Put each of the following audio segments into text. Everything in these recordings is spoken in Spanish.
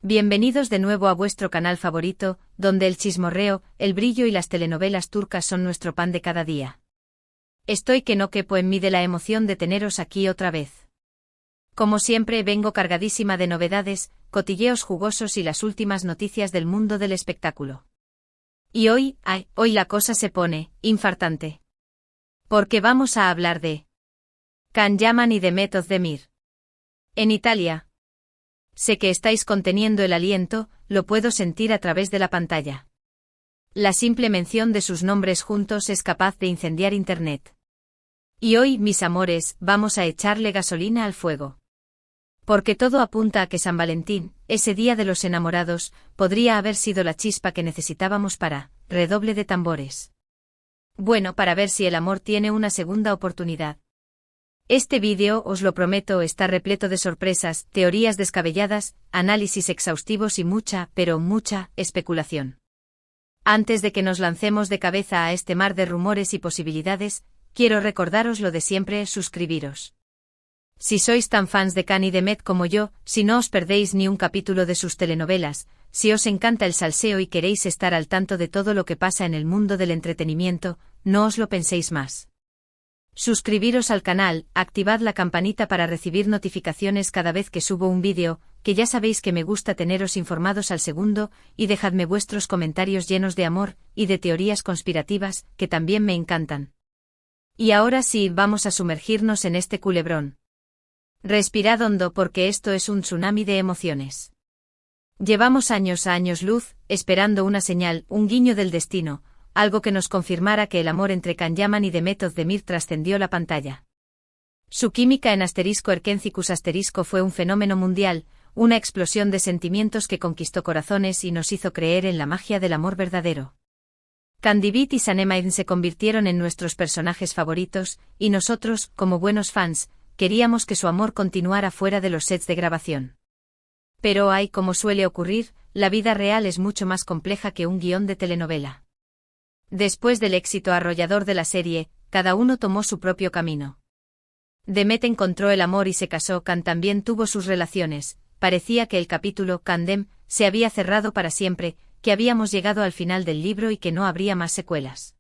Bienvenidos de nuevo a vuestro canal favorito, donde el chismorreo, el brillo y las telenovelas turcas son nuestro pan de cada día. Estoy que no quepo en mí de la emoción de teneros aquí otra vez. Como siempre vengo cargadísima de novedades, cotilleos jugosos y las últimas noticias del mundo del espectáculo. Y hoy la cosa se pone infartante. Porque vamos a hablar de Can Yaman y Demet Özdemir. En Italia. Sé que estáis conteniendo el aliento, lo puedo sentir a través de la pantalla. La simple mención de sus nombres juntos es capaz de incendiar Internet. Y hoy, mis amores, vamos a echarle gasolina al fuego. Porque todo apunta a que San Valentín, ese día de los enamorados, podría haber sido la chispa que necesitábamos para, redoble de tambores. Bueno, para ver si el amor tiene una segunda oportunidad. Este vídeo, os lo prometo, está repleto de sorpresas, teorías descabelladas, análisis exhaustivos y mucha, pero mucha, especulación. Antes de que nos lancemos de cabeza a este mar de rumores y posibilidades, quiero recordaros lo de siempre: suscribiros. Si sois tan fans de Can y Demet como yo, si no os perdéis ni un capítulo de sus telenovelas, si os encanta el salseo y queréis estar al tanto de todo lo que pasa en el mundo del entretenimiento, no os lo penséis más. Suscribiros al canal, activad la campanita para recibir notificaciones cada vez que subo un vídeo, que ya sabéis que me gusta teneros informados al segundo, y dejadme vuestros comentarios llenos de amor, y de teorías conspirativas, que también me encantan. Y ahora sí, vamos a sumergirnos en este culebrón. Respirad hondo porque esto es un tsunami de emociones. Llevamos años a años luz, esperando una señal, un guiño del destino, algo que nos confirmara que el amor entre Can Yaman y Demet Özdemir trascendió la pantalla. Su química en *Erkencicus* fue un fenómeno mundial, una explosión de sentimientos que conquistó corazones y nos hizo creer en la magia del amor verdadero. Candivit y Sanemine se convirtieron en nuestros personajes favoritos, y nosotros, como buenos fans, queríamos que su amor continuara fuera de los sets de grabación. Pero como suele ocurrir, la vida real es mucho más compleja que un guión de telenovela. Después del éxito arrollador de la serie, cada uno tomó su propio camino. Demet encontró el amor y se casó. Can también tuvo sus relaciones. Parecía que el capítulo Candem se había cerrado para siempre, que habíamos llegado al final del libro y que no habría más secuelas.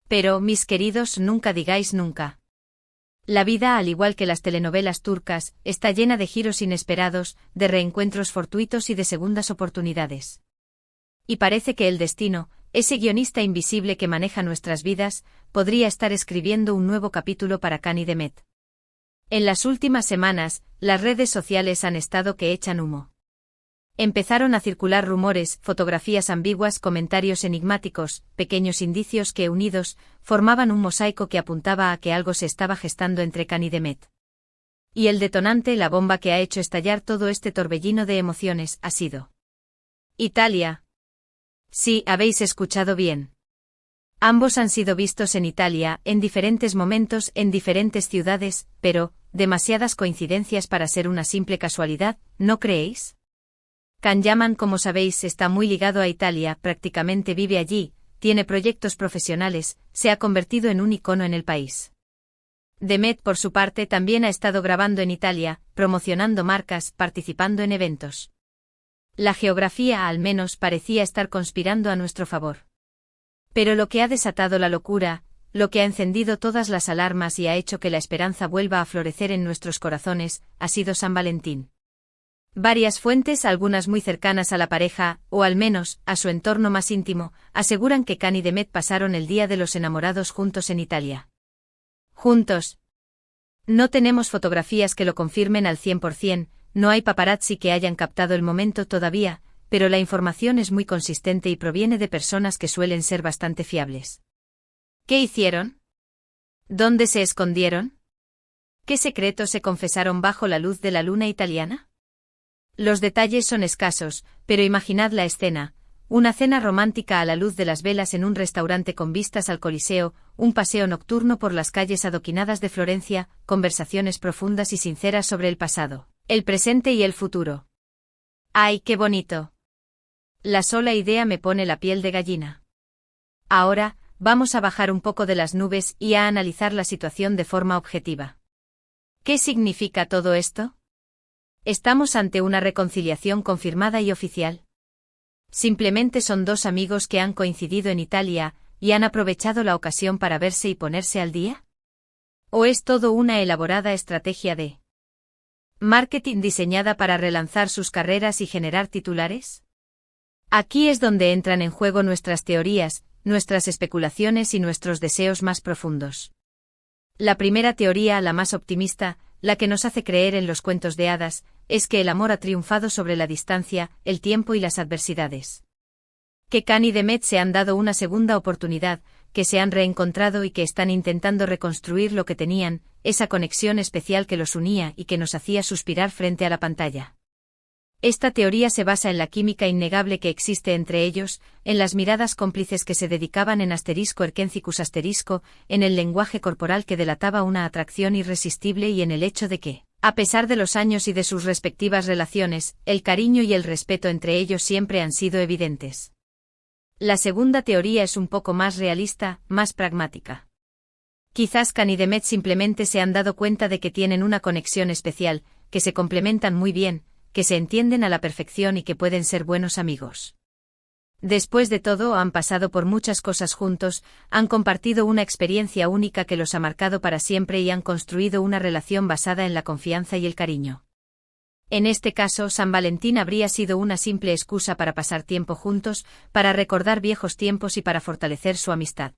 Pero, mis queridos, nunca digáis nunca. La vida, al igual que las telenovelas turcas, está llena de giros inesperados, de reencuentros fortuitos y de segundas oportunidades. Y parece que el destino, ese guionista invisible que maneja nuestras vidas, podría estar escribiendo un nuevo capítulo para Can y Demet. En las últimas semanas, las redes sociales han estado que echan humo. Empezaron a circular rumores, fotografías ambiguas, comentarios enigmáticos, pequeños indicios que, unidos, formaban un mosaico que apuntaba a que algo se estaba gestando entre Can y Demet. Y el detonante, la bomba que ha hecho estallar todo este torbellino de emociones, ha sido Italia. Sí, habéis escuchado bien. Ambos han sido vistos en Italia, en diferentes momentos, en diferentes ciudades, pero, demasiadas coincidencias para ser una simple casualidad, ¿no creéis? Can Yaman, como sabéis, está muy ligado a Italia, prácticamente vive allí, tiene proyectos profesionales, se ha convertido en un icono en el país. Demet, por su parte, también ha estado grabando en Italia, promocionando marcas, participando en eventos. La geografía, al menos, parecía estar conspirando a nuestro favor. Pero lo que ha desatado la locura, lo que ha encendido todas las alarmas y ha hecho que la esperanza vuelva a florecer en nuestros corazones, ha sido San Valentín. Varias fuentes, algunas muy cercanas a la pareja, o al menos, a su entorno más íntimo, aseguran que Can y Demet pasaron el Día de los Enamorados juntos en Italia. ¿Juntos? No tenemos fotografías que lo confirmen al 100%, no hay paparazzi que hayan captado el momento todavía, pero la información es muy consistente y proviene de personas que suelen ser bastante fiables. ¿Qué hicieron? ¿Dónde se escondieron? ¿Qué secretos se confesaron bajo la luz de la luna italiana? Los detalles son escasos, pero imaginad la escena: una cena romántica a la luz de las velas en un restaurante con vistas al Coliseo, un paseo nocturno por las calles adoquinadas de Florencia, conversaciones profundas y sinceras sobre el pasado, el presente y el futuro. ¡Ay, qué bonito! La sola idea me pone la piel de gallina. Ahora, vamos a bajar un poco de las nubes y a analizar la situación de forma objetiva. ¿Qué significa todo esto? ¿Estamos ante una reconciliación confirmada y oficial? ¿Simplemente son dos amigos que han coincidido en Italia y han aprovechado la ocasión para verse y ponerse al día? ¿O es todo una elaborada estrategia de marketing diseñada para relanzar sus carreras y generar titulares? Aquí es donde entran en juego nuestras teorías, nuestras especulaciones y nuestros deseos más profundos. La primera teoría, la más optimista, la que nos hace creer en los cuentos de hadas, es que el amor ha triunfado sobre la distancia, el tiempo y las adversidades. Que Can y Demet se han dado una segunda oportunidad, que se han reencontrado y que están intentando reconstruir lo que tenían, esa conexión especial que los unía y que nos hacía suspirar frente a la pantalla. Esta teoría se basa en la química innegable que existe entre ellos, en las miradas cómplices que se dedicaban en *erkencicus*, en el lenguaje corporal que delataba una atracción irresistible y en el hecho de que, a pesar de los años y de sus respectivas relaciones, el cariño y el respeto entre ellos siempre han sido evidentes. La segunda teoría es un poco más realista, más pragmática. Quizás Can y Demet simplemente se han dado cuenta de que tienen una conexión especial, que se complementan muy bien, que se entienden a la perfección y que pueden ser buenos amigos. Después de todo, han pasado por muchas cosas juntos, han compartido una experiencia única que los ha marcado para siempre y han construido una relación basada en la confianza y el cariño. En este caso, San Valentín habría sido una simple excusa para pasar tiempo juntos, para recordar viejos tiempos y para fortalecer su amistad.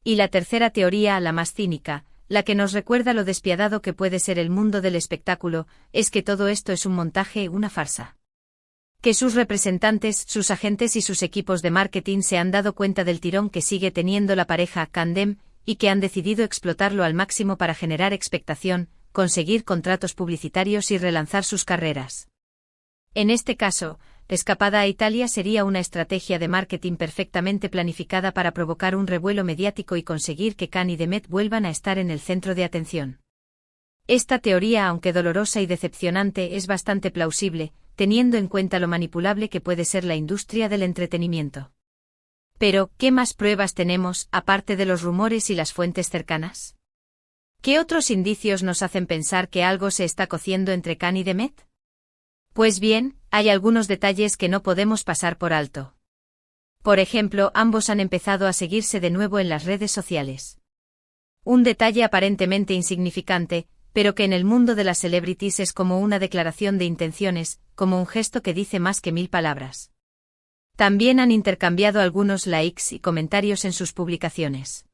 Y la tercera teoría, la más cínica, la que nos recuerda lo despiadado que puede ser el mundo del espectáculo, es que todo esto es un montaje, una farsa. Que sus representantes, sus agentes y sus equipos de marketing se han dado cuenta del tirón que sigue teniendo la pareja Can-Dem, y que han decidido explotarlo al máximo para generar expectación, conseguir contratos publicitarios y relanzar sus carreras. En este caso, la escapada a Italia sería una estrategia de marketing perfectamente planificada para provocar un revuelo mediático y conseguir que Can y Demet vuelvan a estar en el centro de atención. Esta teoría, aunque dolorosa y decepcionante, es bastante plausible, teniendo en cuenta lo manipulable que puede ser la industria del entretenimiento. Pero, ¿qué más pruebas tenemos, aparte de los rumores y las fuentes cercanas? ¿Qué otros indicios nos hacen pensar que algo se está cociendo entre Can y Demet? Pues bien, hay algunos detalles que no podemos pasar por alto. Por ejemplo, ambos han empezado a seguirse de nuevo en las redes sociales. Un detalle aparentemente insignificante, pero que en el mundo de las celebrities es como una declaración de intenciones, como un gesto que dice más que 1000 palabras. También han intercambiado algunos likes y comentarios en sus publicaciones.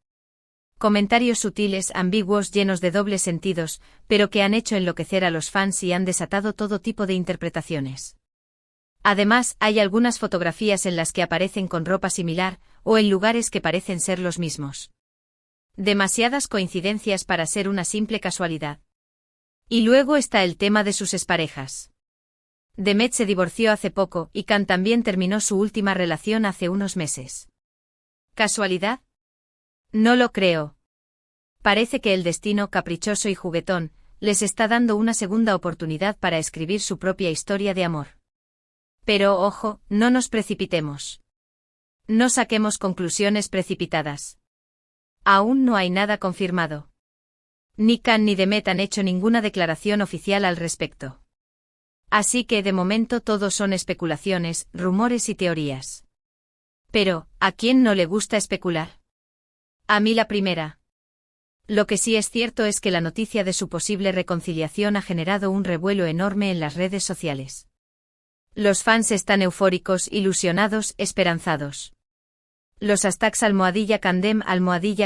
Comentarios sutiles, ambiguos, llenos de dobles sentidos, pero que han hecho enloquecer a los fans y han desatado todo tipo de interpretaciones. Además, hay algunas fotografías en las que aparecen con ropa similar, o en lugares que parecen ser los mismos. Demasiadas coincidencias para ser una simple casualidad. Y luego está el tema de sus exparejas. Demet se divorció hace poco y Can también terminó su última relación hace unos meses. ¿Casualidad? No lo creo. Parece que el destino, caprichoso y juguetón, les está dando una segunda oportunidad para escribir su propia historia de amor. Pero ojo, no nos precipitemos. No saquemos conclusiones precipitadas. Aún no hay nada confirmado. Ni Can ni Demet han hecho ninguna declaración oficial al respecto. Así que de momento todo son especulaciones, rumores y teorías. Pero, ¿a quién no le gusta especular? A mí la primera. Lo que sí es cierto es que la noticia de su posible reconciliación ha generado un revuelo enorme en las redes sociales. Los fans están eufóricos, ilusionados, esperanzados. Los hashtags #Candem,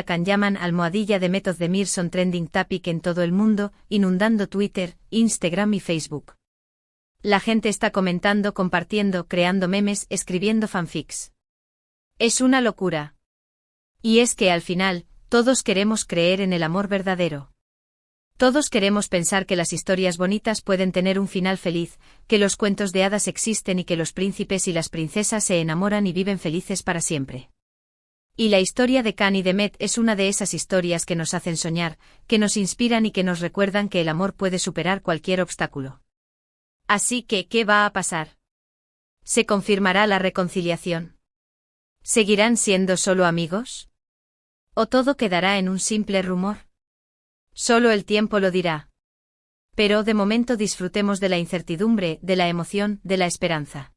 #Canyaman, #Demet son trending topic en todo el mundo, inundando Twitter, Instagram y Facebook. La gente está comentando, compartiendo, creando memes, escribiendo fanfics. Es una locura. Y es que al final, todos queremos creer en el amor verdadero. Todos queremos pensar que las historias bonitas pueden tener un final feliz, que los cuentos de hadas existen y que los príncipes y las princesas se enamoran y viven felices para siempre. Y la historia de Can y Demet es una de esas historias que nos hacen soñar, que nos inspiran y que nos recuerdan que el amor puede superar cualquier obstáculo. Así que, ¿qué va a pasar? ¿Se confirmará la reconciliación? ¿Seguirán siendo solo amigos? ¿O todo quedará en un simple rumor? Solo el tiempo lo dirá. Pero de momento disfrutemos de la incertidumbre, de la emoción, de la esperanza.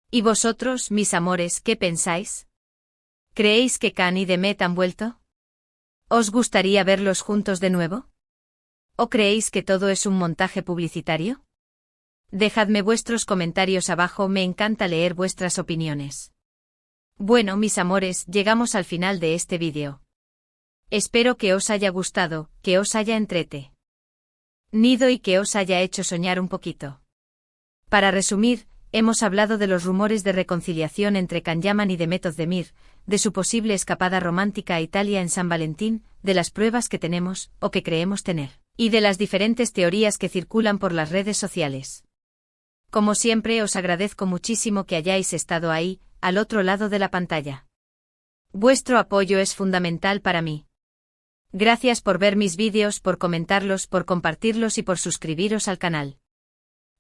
¿Y vosotros, mis amores, qué pensáis? ¿Creéis que Can y Demet han vuelto? ¿Os gustaría verlos juntos de nuevo? ¿O creéis que todo es un montaje publicitario? Dejadme vuestros comentarios abajo, me encanta leer vuestras opiniones. Bueno, mis amores, llegamos al final de este vídeo. Espero que os haya gustado, que os haya entretenido y que os haya hecho soñar un poquito. Para resumir, hemos hablado de los rumores de reconciliación entre Can Yaman y Demet Özdemir, de su posible escapada romántica a Italia en San Valentín, de las pruebas que tenemos, o que creemos tener, y de las diferentes teorías que circulan por las redes sociales. Como siempre, os agradezco muchísimo que hayáis estado ahí, al otro lado de la pantalla. Vuestro apoyo es fundamental para mí. Gracias por ver mis vídeos, por comentarlos, por compartirlos y por suscribiros al canal.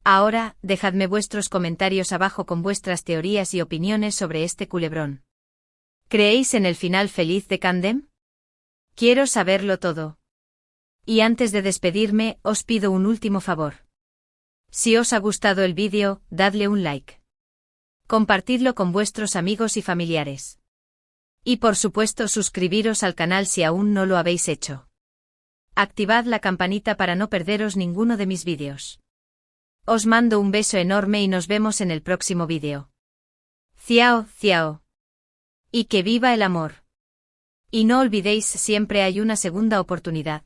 Ahora, dejadme vuestros comentarios abajo con vuestras teorías y opiniones sobre este culebrón. ¿Creéis en el final feliz de Candem? Quiero saberlo todo. Y antes de despedirme, os pido un último favor. Si os ha gustado el vídeo, dadle un like. Compartidlo con vuestros amigos y familiares. Y por supuesto suscribiros al canal si aún no lo habéis hecho. Activad la campanita para no perderos ninguno de mis vídeos. Os mando un beso enorme y nos vemos en el próximo vídeo. Ciao, ciao. Y que viva el amor. Y no olvidéis, siempre hay una segunda oportunidad.